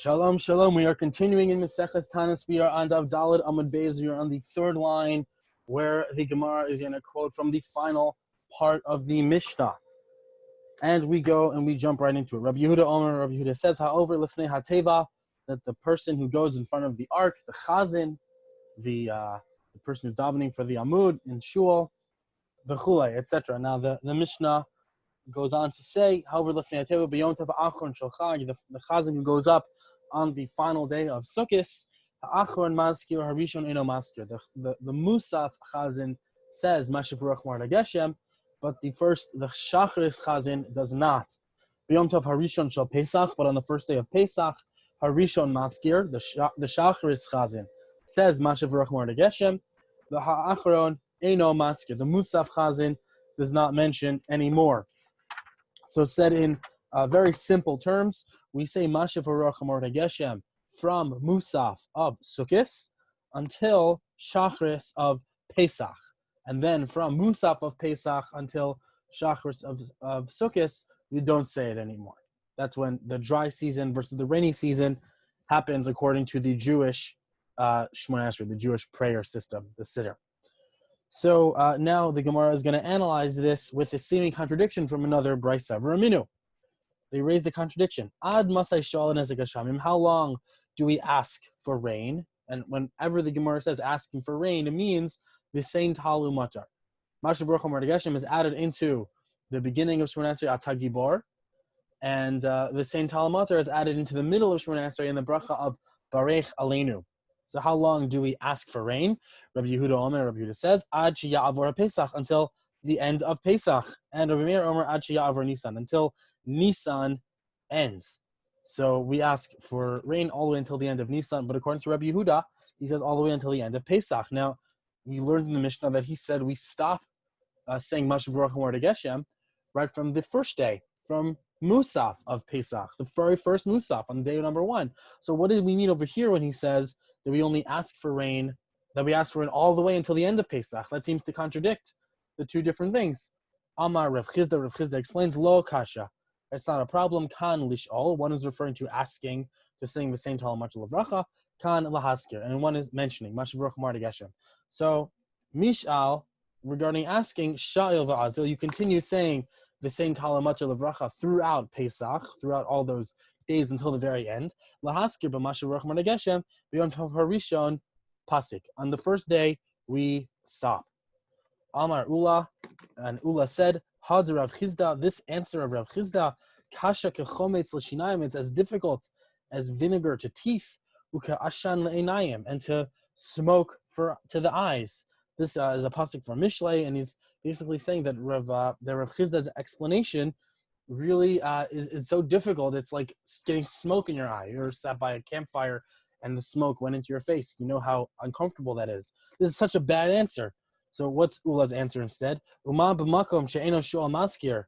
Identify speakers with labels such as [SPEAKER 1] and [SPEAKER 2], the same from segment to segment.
[SPEAKER 1] Shalom, shalom. We are continuing in Maseches Taanis. We are on Dav Daled Amud Beis. We are on the third line where the Gemara is going to quote from the final part of the Mishnah. And we go and we jump right into it. Rabbi Yehuda says, however, lifnei hateva, that the person who goes in front of the ark, the chazin, the person who's davening for the Amud in shul, the chulei, etc. Now the Mishnah goes on to say, however, lifnei hateva b'yom tov achron shel chag, the chazan who goes up on the final day of Sukkot, ha'achron maskir harishon eno maskir. The Musaf chazan says Mashiv Ruach Mar Geshem, but the Shacharis chazan does not. B'yom tov harishon shel Pesach, but on the first day of Pesach, harishon maskir, the Shacharis chazan says Mashiv Ruach Mar Geshem, the ha'achron eno maskir. The Musaf chazan does not mention anymore. So said in very simple terms, we say Mashiv Haruach Hamor Geshem from Musaf of Sukkot until Shachris of Pesach. And then from Musaf of Pesach until Shachris of Sukkot, we don't say it anymore. That's when the dry season versus the rainy season happens according to the Jewish Shmoneh Esrei, the Jewish prayer system, the Siddur. So now the Gemara is going to analyze this with a seeming contradiction from another Brisa. V'raminu. They raise the contradiction. Ad masai shalom nezek hashamim. How long do we ask for rain? And whenever the Gemara says asking for rain, it means the same talu matar. Mashav Baruch Hamar Geshem is added into the beginning of Shmoneh Esrei Atagibor, and the same talu matar is added into the middle of Shmoneh Esrei in the bracha of Barech Aleinu. So how long do we ask for rain? Rabbi Yehuda says, Ad Ya'avor Pesach, until the end of Pesach. And Rabbi Meir Omer, Ad Ya'avor Nisan, until Nisan ends. So we ask for rain all the way until the end of Nisan, but according to Rabbi Yehuda, he says all the way until the end of Pesach. Now, we learned in the Mishnah that he said we stop saying Mashiv Ruach Hamor Geshem right from the first day, from Musaf of Pesach, the very first Musaf on day number 1. So what did we mean over here when he says that we only ask for rain, that we ask for rain all the way until the end of Pesach? That seems to contradict the two different things. Amar Rav Chizda explains, Lo Kasha. It's not a problem. Kan lish'ol. One is referring to asking, to sing the same Talmud Lavracha. Kan lahaskir. And one is mentioning, Mashiv Ruach Hamor Geshem. So, Mish'al, regarding asking, Sha'il va'azil, you continue saying the same Talmud Lavracha throughout Pesach, throughout all those days until the very end. Lahaskir b'Mashiv Ruach Hamor Geshem b'Yom Tov Harishon pasik. On the first day, we stop. Amar Ula, and Ula said, Had Rav Chizda, this answer of Rav Chizda, Kasha kechometz l'shinayim, it's as difficult as vinegar to teeth, uka ashan le'einayim, and to smoke to the eyes. This is a pasuk from Mishlei, and he's basically saying that Rav Chizda's explanation really is so difficult. It's like getting smoke in your eye. You're sat by a campfire and the smoke went into your face. You know how uncomfortable that is. This is such a bad answer. So what's Ula's answer instead? Uma b'makom she'eno shu'al maskir.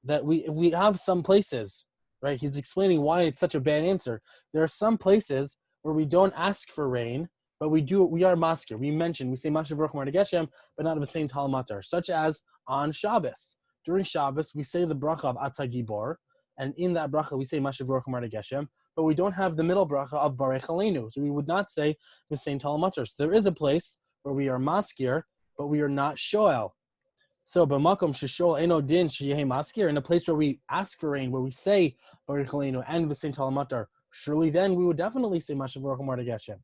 [SPEAKER 1] That we have some places, right? He's explaining why it's such a bad answer. There are some places where we don't ask for rain, but we are maskir. We say Mashiv Ruach Hamor Geshem, but not of the same Talmud matar, such as on Shabbos. During Shabbos, we say the bracha of Atagibor, and in that bracha we say Mashiv Ruach Hamor Geshem, but we don't have the middle bracha of Barech Aleinu, so we would not say the same Talmud matar. So there is a place where we are maskir, but we are not shoel. So b'makom sheshol eno din sheyehi maskir, in a place where we ask for rain, where we say Barech Aleinu and the same Talmud matar, surely then we would definitely say Mashiv Ruach Hamor Geshem.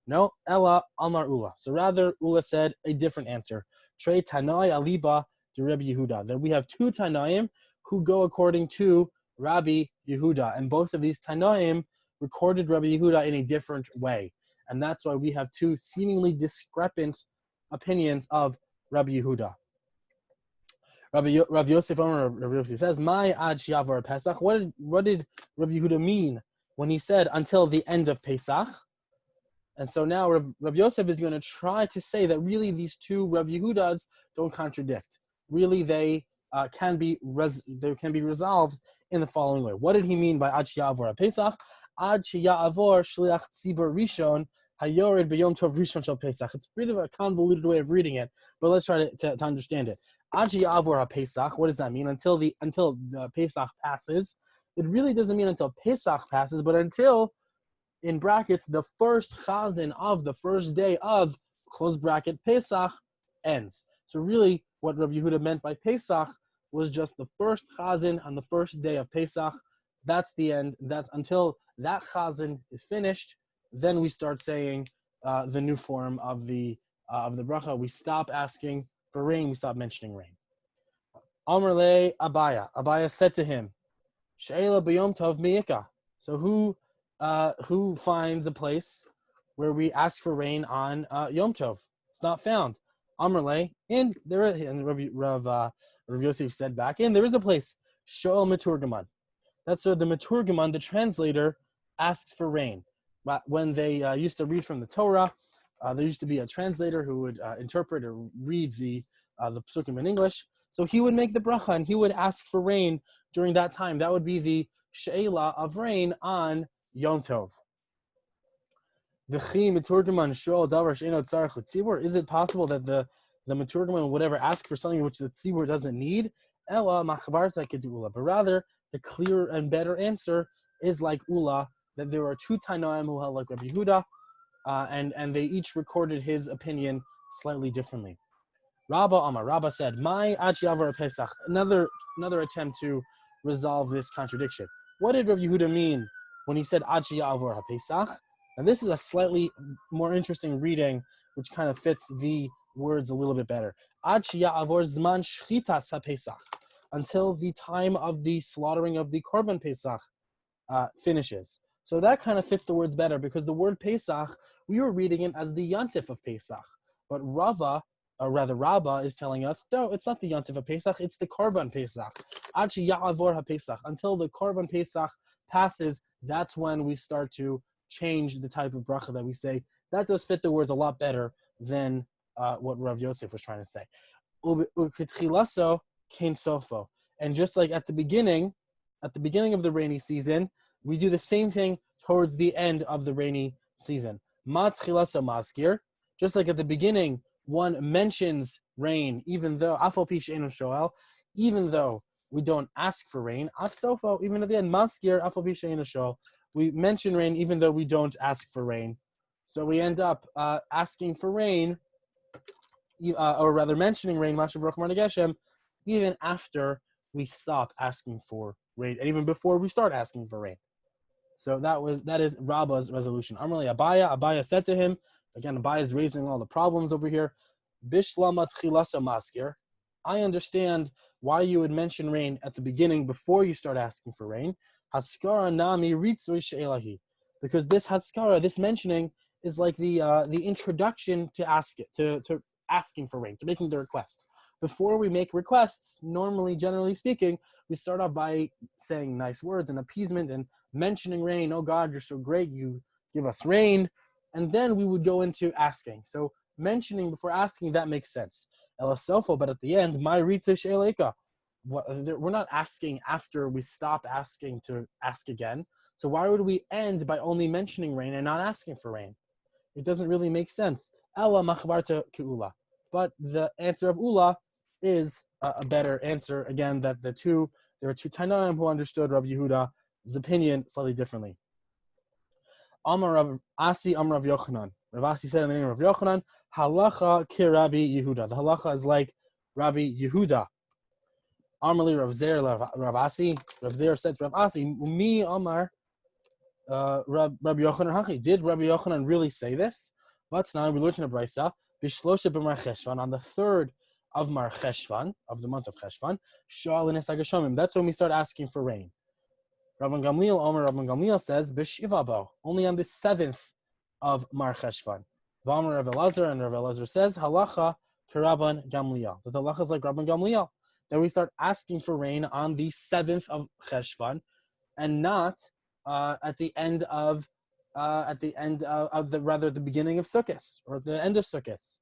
[SPEAKER 1] No, Ella Amar Ula. So rather, Ula said a different answer. Trei Tanai Aliba to Rabbi Yehuda. That we have two Tanaim who go according to Rabbi Yehuda. And both of these Tanaim recorded Rabbi Yehuda in a different way. And that's why we have two seemingly discrepant opinions of Rabbi Yehuda. Rav Yosef says, "My ad shiavor Pesach." What did Rav Yehuda mean when he said until the end of Pesach? And so now Rav Yosef is going to try to say that really these two Rav Yehudas don't contradict. Really, they can be resolved in the following way. What did he mean by ad shiavor Pesach? Ad sheyavor shliach tzibur rishon hayored b'yom tov rishon shel Pesach. It's a bit of a convoluted way of reading it, but let's try to understand it. Ad sheyavor Pesach. What does that mean? Until the Pesach passes. It really doesn't mean until Pesach passes, but until in brackets, the first chazan of the first day of, close bracket, Pesach ends. So really, what Rabbi Yehuda meant by Pesach was just the first chazan on the first day of Pesach. That's the end. That's until that chazan is finished. Then we start saying the new form of the bracha. We stop asking for rain. We stop mentioning rain. Amar le Abaya. Abaya said to him, She'ela b'yom tov mi'ika. So who finds a place where we ask for rain on Yom Tov? It's not found. Amar le, and there is, and Rav Yosef said back, and there is a place. Shoel Meturgaman. That's where the Meturgaman, the translator, asks for rain. But when they used to read from the Torah, there used to be a translator who would interpret or read the psukim in English. So he would make the bracha and he would ask for rain during that time. That would be the she'ela of rain on Yom Tov. Is it possible that the Meturgaman would ever ask for something which the tzibur doesn't need? But rather, the clearer and better answer is like Ula, that there are two Tanoim who held like Rabbi Yehuda, and they each recorded his opinion slightly differently. Rabba said, "My Achiavar Pesach." Another attempt to resolve this contradiction. What did Rabbi Yehuda mean when he said Achiavar HaPesach? And this is a slightly more interesting reading, which kind of fits the words a little bit better. Achiavar Zman Shchitas HaPesach, until the time of the slaughtering of the Korban Pesach finishes. So that kind of fits the words better, because the word Pesach, we were reading it as the Yantif of Pesach. But Rabba is telling us, no, it's not the Yantif of Pesach, it's the Korban Pesach. Achi Ya'avor HaPesach. Until the Korban Pesach passes, that's when we start to change the type of bracha that we say. That does fit the words a lot better than what Rav Yosef was trying to say. Uketchilaso kein sofo. And just like at the beginning of the rainy season, we do the same thing towards the end of the rainy season. Matchilaso maskir. Just like at the beginning, one mentions rain, even though afal pi she'enu shoel, even though we don't ask for rain. Afsofo, even at the end, maskir afal pi she'enu shoel. We mention rain even though we don't ask for rain. So we end up asking for rain, or rather mentioning rain, even after we stop asking for rain, and even before we start asking for rain. So that is Rabba's resolution. Amrli Abaya said to him, again, Abaya is raising all the problems over here. Bishlama tchilasa maskir. I understand why you would mention rain at the beginning before you start asking for rain. Haskara nami ritzui she'elahi. Because this haskara, this mentioning, is like the introduction to asking for rain, to making the request. Before we make requests, normally, generally speaking, we start off by saying nice words and appeasement and mentioning rain. Oh God, you're so great, you give us rain. And then we would go into asking. So mentioning before asking, that makes sense. Elasofo, but at the end, my ritzui she'eleka. We're not asking after we stop asking to ask again. So why would we end by only mentioning rain and not asking for rain? It doesn't really make sense. Ella machvarta ke'ula. But the answer of Ula is a better answer. Again, that there are two Tanaim who understood Rabbi Yehuda's opinion slightly differently. Amar Rav Asi, Amar Rav Yochanan. Rav Asi said in the name of Rav Yochanan, Halacha ki Rabbi Yehuda. The halacha is like Rabbi Yehuda. Amrli Rav Zer Rav Asi. Rav Zer said to Rav Asi, Mi Amar Rabbi Yochanan Hachi. Did Rabbi Yochanan really say this? But now we learned in a brisa, Bishlosha b'Mar Cheshvan, on the 3rd of Mar Cheshvan, of the month of Cheshvan, Shal Nesagashomim. That's when we start asking for rain. Rabban Gamliel says, B'Shiva bo, only on the 7th of Mar Cheshvan. V'Amar Rav Elazar, and Rav Elazar says, Halacha K'Rabban Gamliel. That the halacha is like Rabban Gamliel. That we start asking for rain on the 7th of Cheshvan, and not at the beginning of Sukkot or at the end of Sukkot.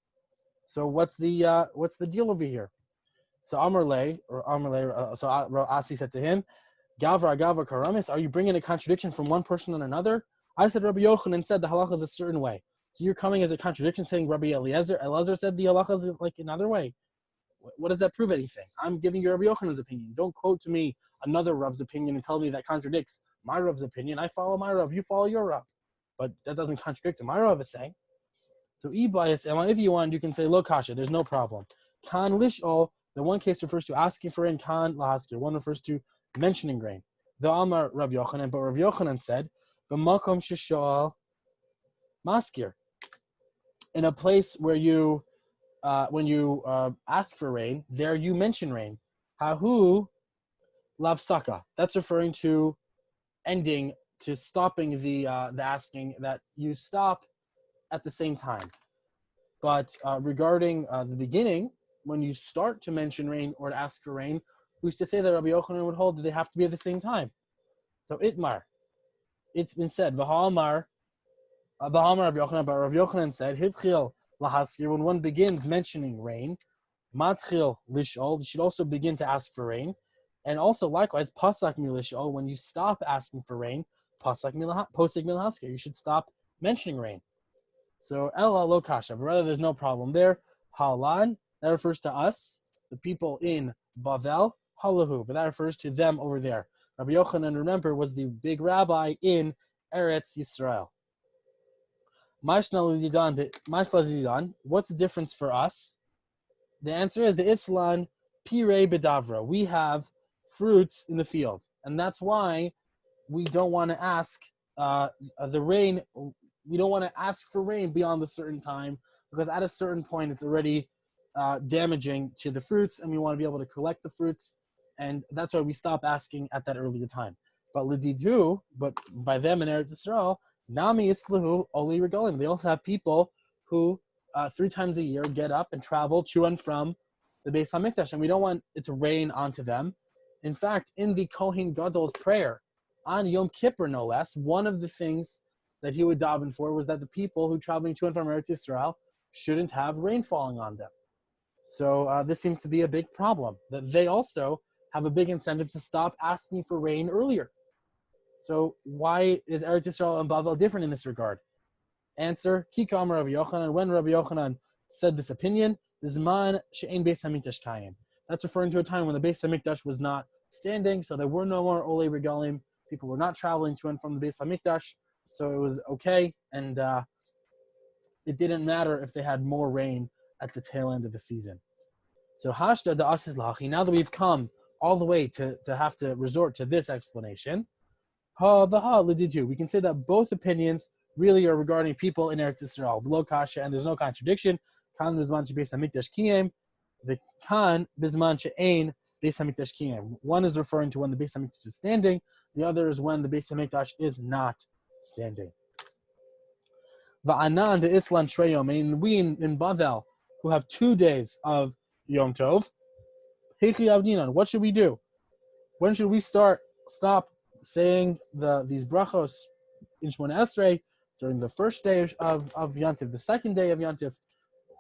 [SPEAKER 1] So what's the deal over here? So so Asi said to him, Gavra Karamis, are you bringing a contradiction from one person and another? I said Rabbi Yochanan said the halacha is a certain way. So you're coming as a contradiction saying Rabbi Elazar said the halacha is like another way. What does that prove anything? I'm giving you Rabbi Yochanan's opinion. Don't quote to me another Rav's opinion and tell me that contradicts my Rav's opinion. I follow my Rav, you follow your Rav. but that doesn't contradict what my Rav is saying. So if you want, you can say lo kasha. There's no problem. Kan lishol. The one case refers to asking for rain. Kan lahaskir. One refers to mentioning rain. The Amar Rav Yochanan, but Rav Yochanan said, "B'makom sheshol maskir." In a place where when you ask for rain, there you mention rain. Hahu lavsaka. That's referring to ending, to stopping the asking, that you stop at the same time. But regarding the beginning, when you start to mention rain or to ask for rain, we used to say that Rabbi Yochanan would hold that they have to be at the same time. So itmar, it's been said, v'ha'amar Rav Yochanan, but Rav Yochanan said, hitchil lahaskir, when one begins mentioning rain, matchil lishol, you should also begin to ask for rain. And also likewise, pasak mi lishol, when you stop asking for rain, posik milhaskir, you should stop mentioning rain. So ela lo kasha, but rather there's no problem there. Halan, that refers to us, the people in Bavel. Halahu, but that refers to them over there. Rabbi Yochanan, remember, was the big rabbi in Eretz Yisrael. What's the difference for us? The answer is the Islan Pire Bedavra. We have fruits in the field, and that's why we don't want to ask the rain. We don't want to ask for rain beyond a certain time, because at a certain point it's already damaging to the fruits, and we want to be able to collect the fruits, and that's why we stop asking at that earlier time. But Lididu, but by them in Eretz Yisrael, Nami Itzlahu Oli Regalim. They also have people who 3 times a year get up and travel to and from the Beis Hamikdash, and we don't want it to rain onto them. In fact, in the Kohen Gadol's prayer on Yom Kippur, no less, one of the things that he would daven for was that the people who traveling to and from Eretz Yisrael shouldn't have rain falling on them. So this seems to be a big problem, that they also have a big incentive to stop asking for rain earlier. So why is Eretz Yisrael and Bavel different in this regard? Answer, Kikam Rabbi Yochanan, when Rabbi Yochanan said this opinion, Zman she'ein Beis Hamikdash kayim. That's referring to a time when the Beis Hamikdash was not standing, so there were no more Olei Regalim. People were not traveling to and from the Beis Hamikdash, so it was okay, and it didn't matter if they had more rain at the tail end of the season. So Hashda da Asis Lachi, now that we've come all the way to have to resort to this explanation, we can say that both opinions really are regarding people in Eretz Yisrael, V'lo kasha, and there's no contradiction. Kan bizman shebeis hamikdash kiyem, the kan bizman she'ein beis hamikdash kiyem. One is referring to when the Beis Hamikdash is standing. The other is when the Beis Hamikdash is not standing. Va'anan de Islan Shrei Yom, and we in Bavel, who have 2 days of Yom Tov, Heichi Avdinan, what should we do? When should we stop saying these brachos in Shmona Esrei during the first day of Yantiv, the second day of Yantiv?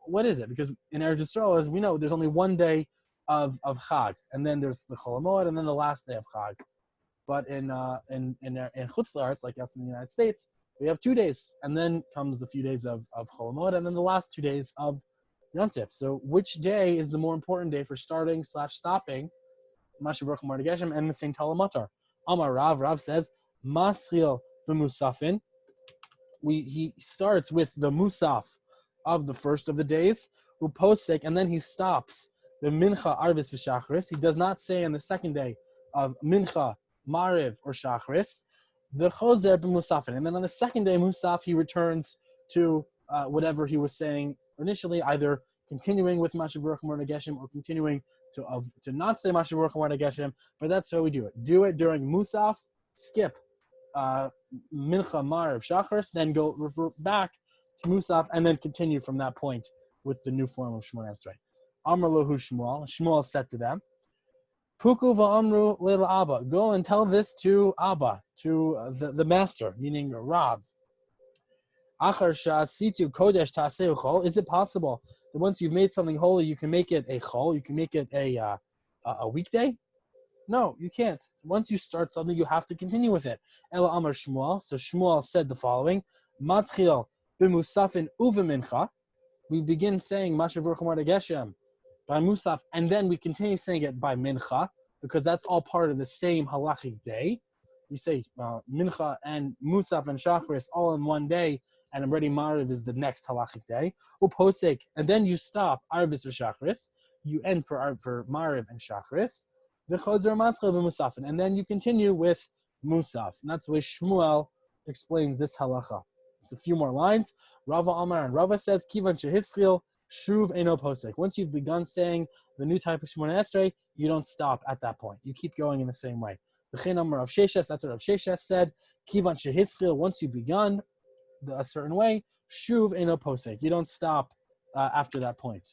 [SPEAKER 1] What is it? Because in Eretz Yisrael, as we know, there's only 1 day of Chag, and then there's the Chol Hamoed, and then the last day of Chag. But in Chutz La'aretz, like us in the United States, we have 2 days, and then comes a few days of Chol Hamoed, and then the last 2 days of Yantiv. So which day is the more important day for starting/stopping Mashiach Baruch Hu Geshem and Mesein Talamatar? Amar Rav says, Maschil b'musafin. He starts with the musaf of the first of the days, uposek, and then he stops the mincha, arvis, v'shachris. He does not say on the second day of mincha, mariv, or shachris, the choser b'musafin. And then on the second day, musaf, he returns to whatever he was saying initially, either continuing with Mashiach Baruch Hu Geshem or continuing to not say Mashiach Baruch Hu Geshem, but that's how we do it. Do it during Musaf, skip Mincha, Mariv, Shachris, then go revert back to Musaf, and then continue from that point with the new form of Shmona Esrei. Amar Lohu Shmuel. Shmuel said to them, Puku va'amru leil Abba. Go and tell this to Abba, to the master, meaning Rav. Achar sha'asitu kodesh ta'aseu chol. Is it possible that once you've made something holy, you can make it a chol? You can make it a weekday? No, you can't. Once you start something, you have to continue with it. Ela Amar Shmuel. So Shmuel said the following: Matchil b'musafin uvemincha. We begin saying Mashiach Baruch Hu Geshem by musaf, and then we continue saying it by mincha, because that's all part of the same halachic day. you say Mincha and Musaf and Shachris all in one day, and already Mariv is the next halachic day. Uposek, and then you stop Arvis or Shachris. You end for Mariv and Shachris. V'chodzer Matzcha b'Musafin, and then you continue with Musaf. And that's the way Shmuel explains this halacha. It's a few more lines. Rava Amar, and Rava says, Kivan shehitzchil shuv eno posek. Once you've begun saying the new type of Shemona Esrei, you don't stop at that point. You keep going in the same way. The Chen Amar of Sheshes, that's what Rav Sheshes said. Kivan shehitzchil, once you've begun a certain way, shuv eno posek. You don't stop after that point.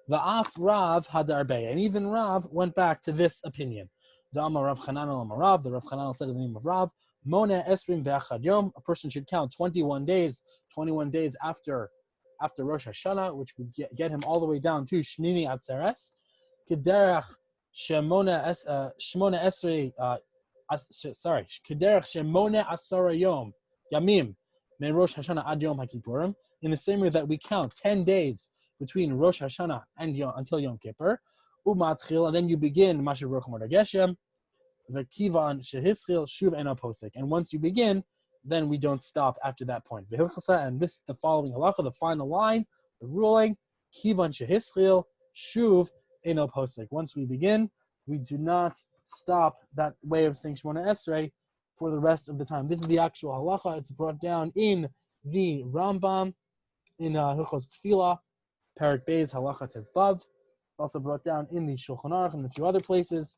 [SPEAKER 1] The Af Rav Hadarbe, and even Rav went back to this opinion. The Amar Rav Chananel Amar Rav, the Rav Chananel said in the name of Rav, Mona Esrim Ve'achad Yom, a person should count 21 days after Rosh Hashanah, which would get him all the way down to Shmini Atzeres. Kederach Shemona Esrei, Kederach Shemona Asara Yom, Yamim, Men Rosh Hashanah Ad Yom HaKippurim, in the same way that we count 10 days between Rosh Hashanah and until Yom Kippur, Umatchil, and then you begin Mashav Roch Mordor Geshem, the Kivan Shehitzchil Shuv Eno Posek. And once you begin, then we don't stop after that point. And this is the following halacha, the final line, the ruling, Kivan Shehitzchil Shuv Eno Posek. Once we begin, we do not stop that way of saying Shemona Esrei for the rest of the time. This is the actual halacha. It's brought down in the Rambam, in Hilchos Tefillah, Parak Beis Halacha Tezvav, also brought down in the Shulchan Aruch and a few other places.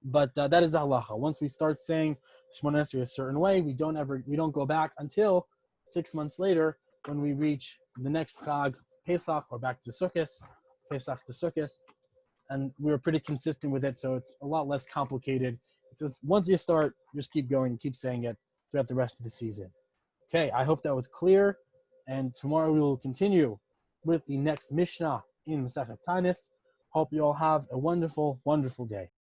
[SPEAKER 1] But that is the halacha. Once we start saying Shemona Esrei a certain way, we don't go back until 6 months later when we reach the next Chag, Pesach, or back to Sukkot, Pesach to Sukkot, and we were pretty consistent with it, so it's a lot less complicated. It's just once you start, just keep going, keep saying it throughout the rest of the season. Okay, I hope that was clear, and tomorrow we will continue with the next Mishnah in Masechet Taanis. Hope you all have a wonderful, wonderful day.